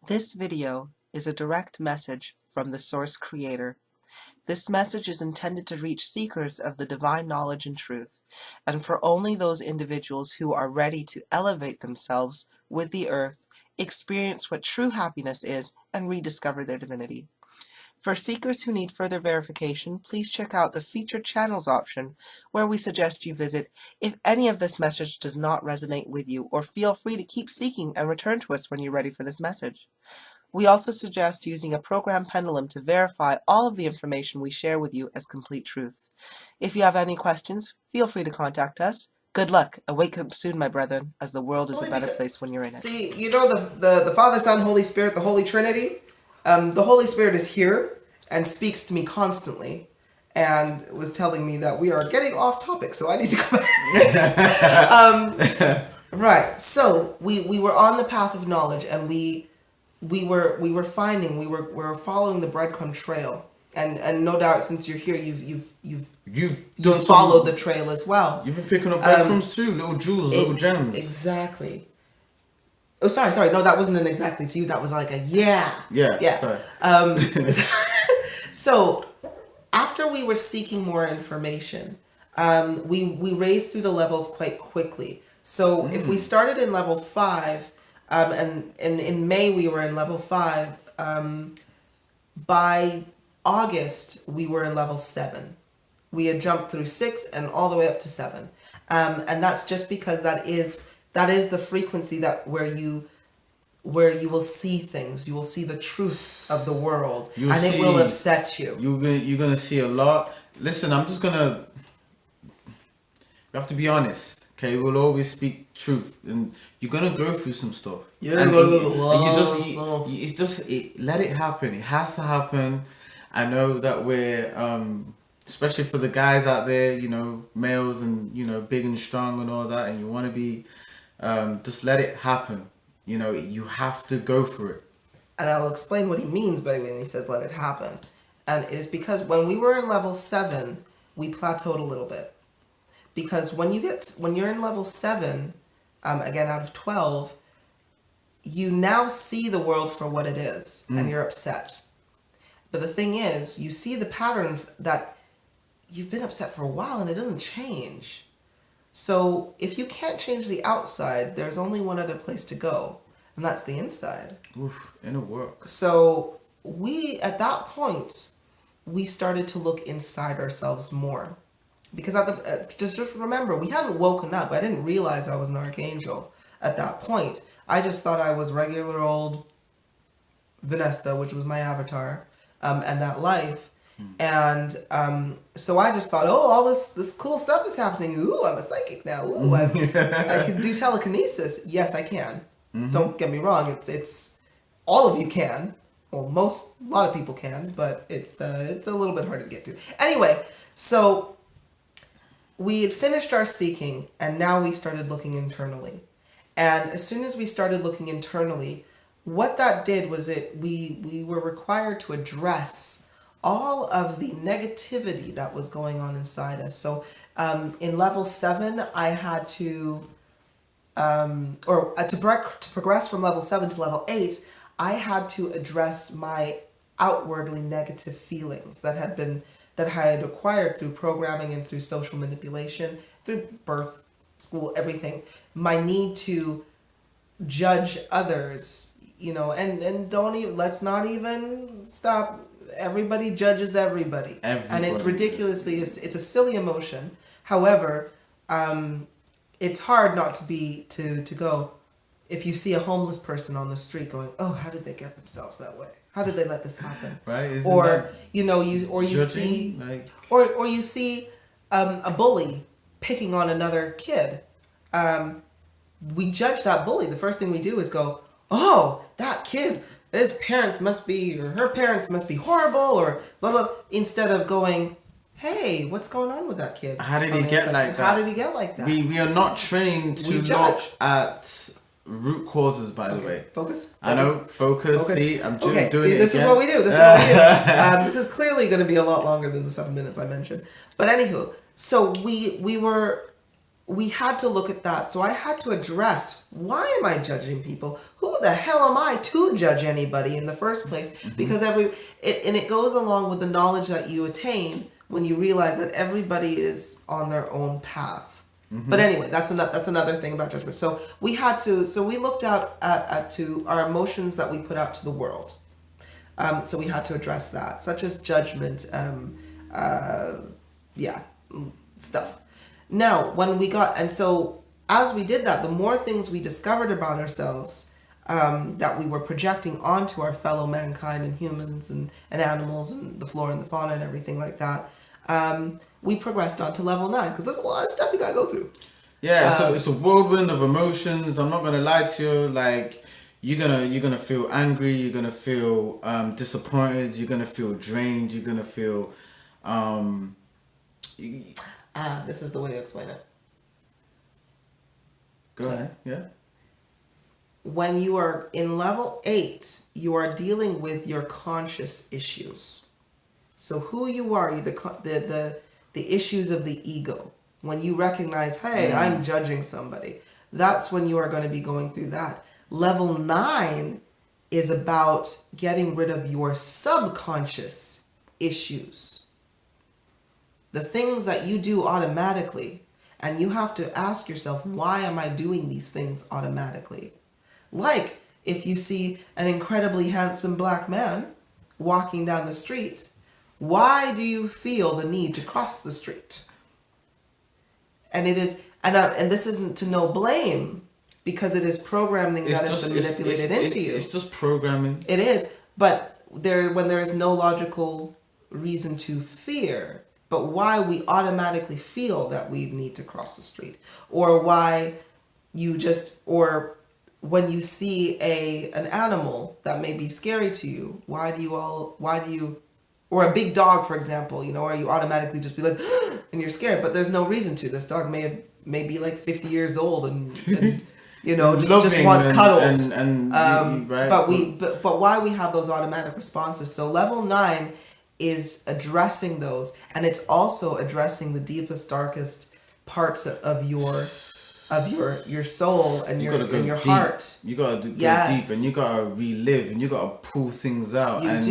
This video is a direct message from the Source Creator. This message is intended to reach seekers of the divine knowledge and truth, and for only those individuals who are ready to elevate themselves with the earth, experience what true happiness is, and rediscover their divinity. For seekers who need further verification, please check out the Featured Channels option, where we suggest you visit if any of this message does not resonate with you, or feel free to keep seeking and return to us when you're ready for this message. We also suggest using a program pendulum to verify all of the information we share with you as complete truth. If you have any questions, feel free to contact us. Good luck. Awake up soon, my brethren, as the world is a better place when you're in it. See, you know the Father, Son, Holy Spirit, the Holy Trinity? The Holy Spirit is here and speaks to me constantly and was telling me that we are getting off topic, so I need to go back. Right, so we were on the path of knowledge, and we were following the breadcrumb trail. And no doubt, since you're here, you've followed the trail as well. You've been picking up breadcrumbs too, little jewels, little gems. Exactly. Oh, sorry. No, that wasn't an exactly to you. That was like a yeah. Sorry. So after we were seeking more information, we raced through the levels quite quickly. So if we started in level 5, and in May we were in level 5, by August we were in level 7. We had jumped through 6 and all the way up to 7, and that's just because that is the frequency where you will see things. You will see the truth of the world, it will upset you. You're gonna see a lot. Listen, you have to be honest. Okay, we'll always speak truth, and you're gonna go through some stuff. Yeah, and let it happen. It has to happen. I know that we're especially for the guys out there, males and big and strong and all that, and you want to be just let it happen. You have to go for it. And I'll explain what he means by when he says let it happen. And it's because when we were in level 7, we plateaued a little bit. Because when you're in level 7, again out of 12, you now see the world for what it is, and you're upset. But the thing is, you see the patterns that you've been upset for a while, and it doesn't change. So if you can't change the outside, there's only one other place to go, and that's the inside. Oof, inner work. So at that point, we started to look inside ourselves more. Because just remember, we hadn't woken up. I didn't realize I was an archangel at that point. I just thought I was regular old Vanessa, which was my avatar, and that life. And so I just thought, all this cool stuff is happening. Ooh, I'm a psychic now. Ooh, I can do telekinesis. Yes, I can. Don't get me wrong. It's all of you can. Well, a lot of people can, but it's a little bit hard to get to. Anyway, so we had finished our seeking, and now we started looking internally. And as soon as we started looking internally, what that did was we were required to address all of the negativity that was going on inside us. So in level 7, I had to progress from level 7 to level 8, I had to address my outwardly negative feelings that I had acquired through programming and through social manipulation, through birth, school, everything. My need to judge others, and let's not even stop. Everybody judges everybody. And it's ridiculously, it's a silly emotion. However, it's hard not to go, if you see a homeless person on the street going, oh, how did they get themselves that way? How did they let this happen? Right? You see a bully picking on another kid. We judge that bully. The first thing we do is go, oh, that kid, his parents must be, or her parents must be horrible, or blah, blah, instead of going, hey, what's going on with that kid? How did he get like that? How did he get like that? We are not trained to look at root causes, by the way. Focus. I know. Focus. See, I'm doing it this again. Is what we do. This is clearly going to be a lot longer than the 7 minutes I mentioned. But anywho, so we had to look at that. So I had to address, why am I judging people? Who who the hell am I to judge anybody in the first place? Because it goes along with the knowledge that you attain when you realize that everybody is on their own path. But anyway, that's another thing about judgment. So we looked out to our emotions that we put out to the world. So we had to address that, such as judgment, stuff. Now, as we did that, the more things we discovered about ourselves that we were projecting onto our fellow mankind and humans and animals and the flora and the fauna and everything like that, we progressed on to level 9, because there's a lot of stuff you gotta go through. Yeah, so it's a whirlwind of emotions. I'm not gonna lie to you. Like, you're gonna feel angry. You're gonna feel disappointed. You're gonna feel drained. You're gonna feel. This is the way to explain it. Go ahead. Yeah. When you are in level 8, you are dealing with your conscious issues. So who you are, the issues of the ego. When you recognize, hey, I'm judging somebody, that's when you are going to be going through that. Level 9 is about getting rid of your subconscious issues. The things that you do automatically, and you have to ask yourself, why am I doing these things automatically? Like, if you see an incredibly handsome black man walking down the street, why do you feel the need to cross the street? And it is, and this isn't to no blame, because it is programming that has been manipulated into you. It's just programming. It is, but when there is no logical reason to fear, but why we automatically feel that we need to cross the street, or why or when you see an animal that may be scary to you, why do you, or a big dog, for example, or you automatically just be like, and you're scared, but there's no reason to. This dog may be like 50 years old and just wants cuddles. Right. But why we have those automatic responses. So level 9 is addressing those, and it's also addressing the deepest, darkest parts of your soul and your deep. heart. You gotta go deep, and you gotta relive, and you gotta pull things out. And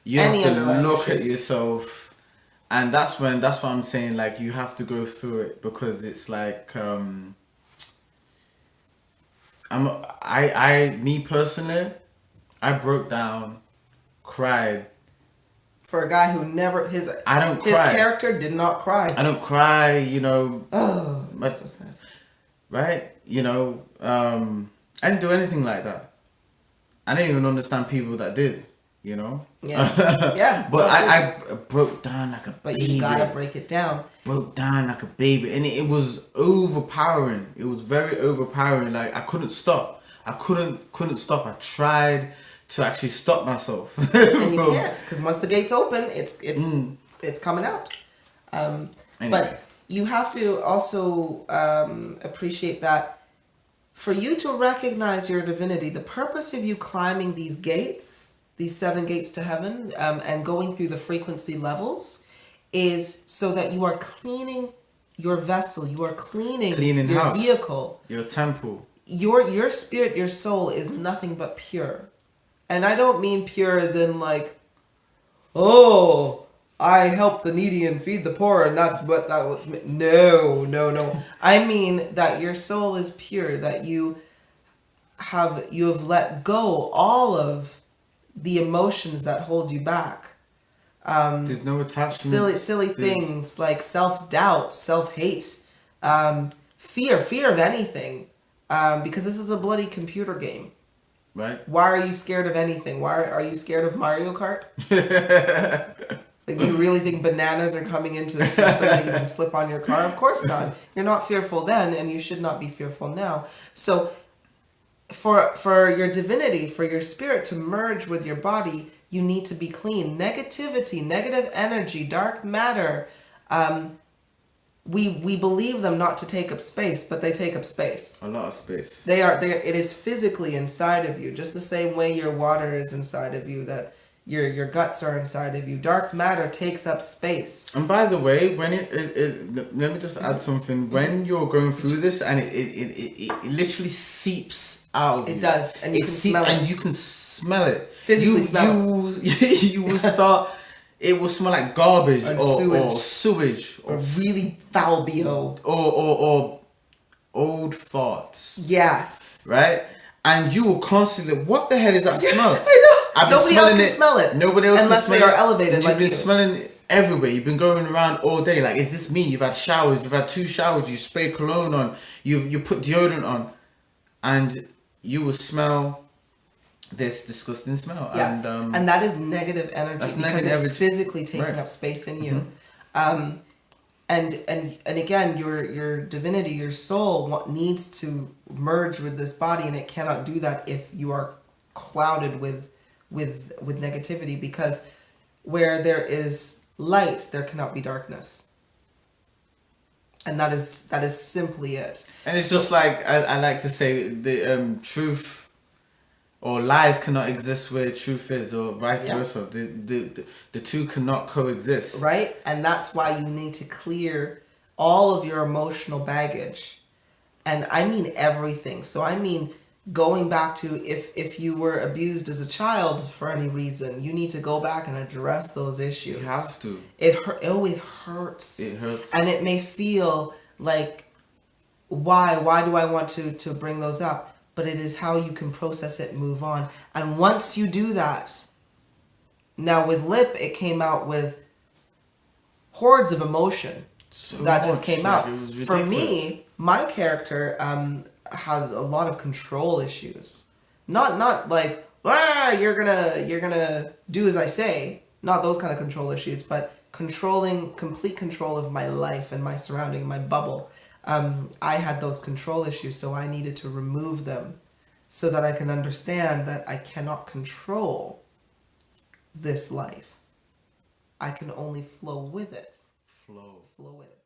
you have to look at yourself, and that's what I'm saying. Like, you have to go through it, because it's like me personally, I broke down, cried. For a guy who never his character did not cry. I don't cry, Oh, that's so sad. Right? I didn't do anything like that. I didn't even understand people that did. Yeah. But I broke down like a baby. But you gotta break it down. Broke down like a baby, and it was overpowering. It was very overpowering. Like, I couldn't stop. I couldn't stop. I tried to actually stop myself. And you can't, because once the gates open, it's coming out. Anyway. But you have to also appreciate that for you to recognize your divinity, the purpose of you climbing these gates, these 7 gates to heaven, and going through the frequency levels, is so that you are cleaning your vessel, you are cleaning your house, vehicle, your temple. Your spirit, your soul is nothing but pure. And I don't mean pure as in like, oh, I help the needy and feed the poor, and that's what that was. No. I mean that your soul is pure, that you have let go all of the emotions that hold you back. There's no attachment. Silly things like self-doubt, self-hate, fear of anything, because this is a bloody computer game. Right. Why are you scared of anything? Why are you scared of Mario Kart? Like, do you really think bananas are coming into so that you can slip on your car? Of course not. You're not fearful then, and you should not be fearful now. So for your divinity, for your spirit to merge with your body, you need to be clean. Negativity, negative energy, dark matter, we believe them not to take up space, but they take up space. A lot of space. It is physically inside of you, just the same way your water is inside of you, that Your guts are inside of you. Dark matter takes up space. And by the way, when let me just add something. When you're going through this, and it literally seeps out of you. It does, and you It can seeps, smell it. and you can smell it. Physically smell it. You will start. It will smell like garbage And or sewage. sewage Or really foul BO. or old farts. Yes. Right? And you will constantly, what the hell is that smell? I know. I've been Nobody else can smell it. Nobody else unless can smell they are it. elevated. You've like been you. smelling it everywhere. You've been going around all day. Like, is this me? You've had showers. You've had 2 showers. You spray cologne on. You put deodorant on, and you will smell this disgusting smell. Yes. And that is negative energy that's because negative it's energy. physically taking Right. up space in you. And again, your divinity, your soul needs to merge with this body, and it cannot do that if you are clouded with negativity, because where there is light, there cannot be darkness. And that is simply it. And it's just like I like to say, the truth or lies cannot exist where truth is, or vice Yeah. versa. The two cannot coexist. Right? And that's why you need to clear all of your emotional baggage. And I mean everything. So I mean going back to if you were abused as a child for any reason, you need to go back and address those issues. You have to. It hurts. It hurts. And it may feel like, why do I want to bring those up? But it is how you can process it and move on. And once you do that, now with Lip, it came out with hordes of emotion So that just much, came like, out. it was For ridiculous. me, my character had a lot of control issues. Not like, you're gonna do as I say. Not those kind of control issues, but complete control of my life and my surrounding, my bubble. I had those control issues, so I needed to remove them so that I can understand that I cannot control this life. I can only flow with it. Flow. Flow with it.